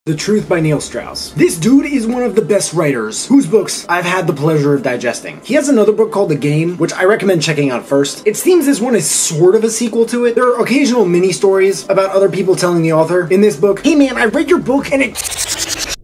The Truth by Neil Strauss. This dude is one of the best writers, whose books I've had the pleasure of digesting. He has another book called The Game, which I recommend checking out first. It seems this one is sort of a sequel to it. There are occasional mini-stories about other people telling the author in this book, "Hey man, I read your book and it changed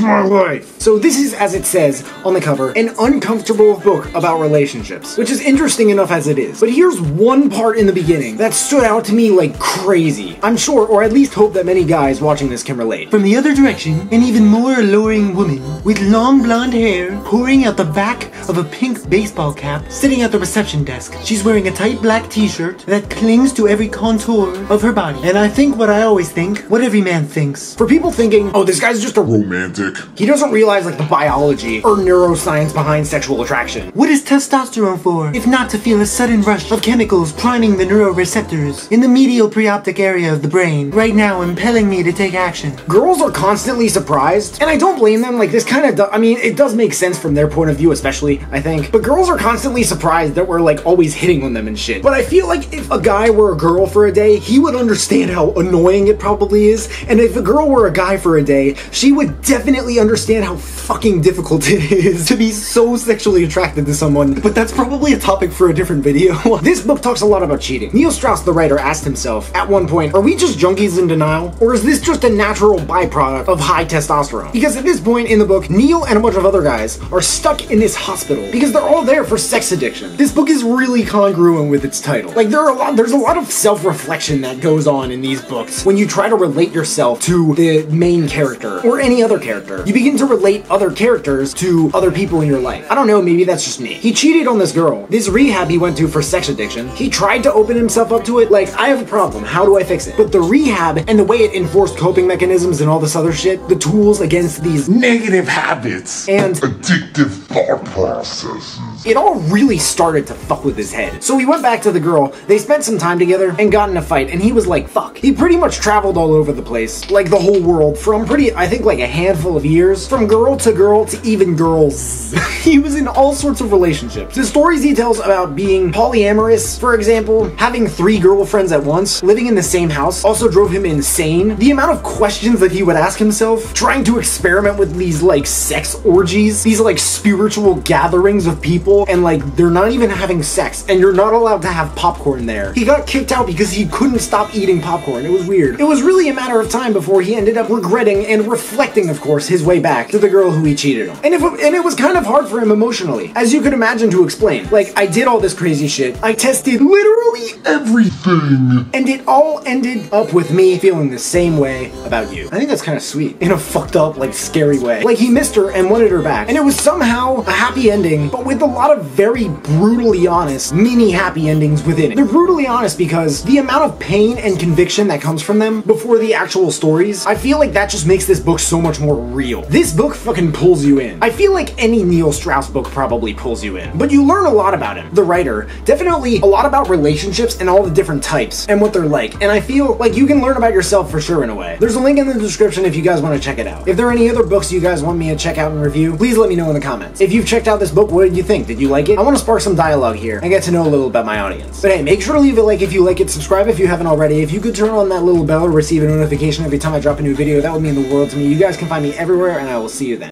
my life." So this is, as it says on the cover, an uncomfortable book about relationships, which is interesting enough as it is. But here's one part in the beginning that stood out to me like crazy. I'm sure, or at least hope, that many guys watching this can relate. From the other direction, an even more alluring woman with long blonde hair pouring out the back of a pink baseball cap sitting at the reception desk. She's wearing a tight black t-shirt that clings to every contour of her body. And I think what I always think, what every man thinks. For people thinking, oh, this guy's just a romantic, he doesn't realize like the biology or neuroscience behind sexual attraction. What is testosterone for, if not to feel a sudden rush of chemicals priming the neuroreceptors in the medial preoptic area of the brain, right now impelling me to take action? Girls are constantly surprised, and I don't blame them. Like, this kind of, I mean, it does make sense from their point of view, especially, I think. But girls are constantly surprised that we're like always hitting on them and shit. But I feel like if a guy were a girl for a day, he would understand how annoying it probably is. And if a girl were a guy for a day, she would definitely understand how fucking difficult it is to be so sexually attracted to someone. But that's probably a topic for a different video. This book talks a lot about cheating. Neil Strauss, the writer, asked himself at one point, are we just junkies in denial? Or is this just a natural byproduct of high testosterone? Because at this point in the book, Neil and a bunch of other guys are stuck in this hospital because they're all there for sex addiction. This book is really congruent with its title. Like, there's a lot of self-reflection that goes on in these books when you try to relate yourself to the main character or any other character. You begin to relate other characters to other people in your life. I don't know, maybe that's just me. He cheated on this girl. This rehab he went to for sex addiction, he tried to open himself up to it. Like, I have a problem, how do I fix it? But the rehab and the way it enforced coping mechanisms and all this other shit, the tools against these negative habits and addictive thought processes, it all really started to fuck with his head. So he went back to the girl, they spent some time together, and got in a fight, and he was like, fuck. He pretty much traveled all over the place, like the whole world, from I think like a handful of years, from girl to even girls. He was in all sorts of relationships. The stories he tells about being polyamorous, for example, having 3 girlfriends at once, living in the same house, also drove him insane. The amount of questions that he would ask himself, trying to experiment with these like sex orgies, these like spiritual gatherings of people, and like they're not even having sex, and you're not allowed to have popcorn there. He got kicked out because he couldn't stop eating popcorn. It was weird. It was really a matter of time before he ended up regretting and reflecting, of course, his way back to the girl who he cheated on. And it was kind of hard for him emotionally, as you could imagine, to explain. Like, I did all this crazy shit. I tested literally everything, and it all ended up with me feeling the same way about you. I think that's kind of sweet, in a fucked up, like, scary way. Like, he missed her and wanted her back, and it was somehow a happy ending, but with a lot of very brutally honest mini happy endings within it. They're brutally honest because the amount of pain and conviction that comes from them before the actual stories, I feel like that just makes this book so much more real. This book fucking pulls you in. I feel like any Neil Strauss book probably pulls you in, but you learn a lot about him, the writer. Definitely a lot about relationships and all the different types and what they're like, and I feel like you can learn about yourself for sure in a way. There's a link in the description if you guys want to check it out. If there are any other books you guys want me to check out and review, please let me know in the comments. If you've checked out this book, what did you think? Did you like it? I want to spark some dialogue here and get to know a little about my audience. But hey, make sure to leave a like if you like it, subscribe if you haven't already. If you could turn on that little bell to receive a notification every time I drop a new video, that would mean the world to me. You guys can find me everywhere, and I will see you then.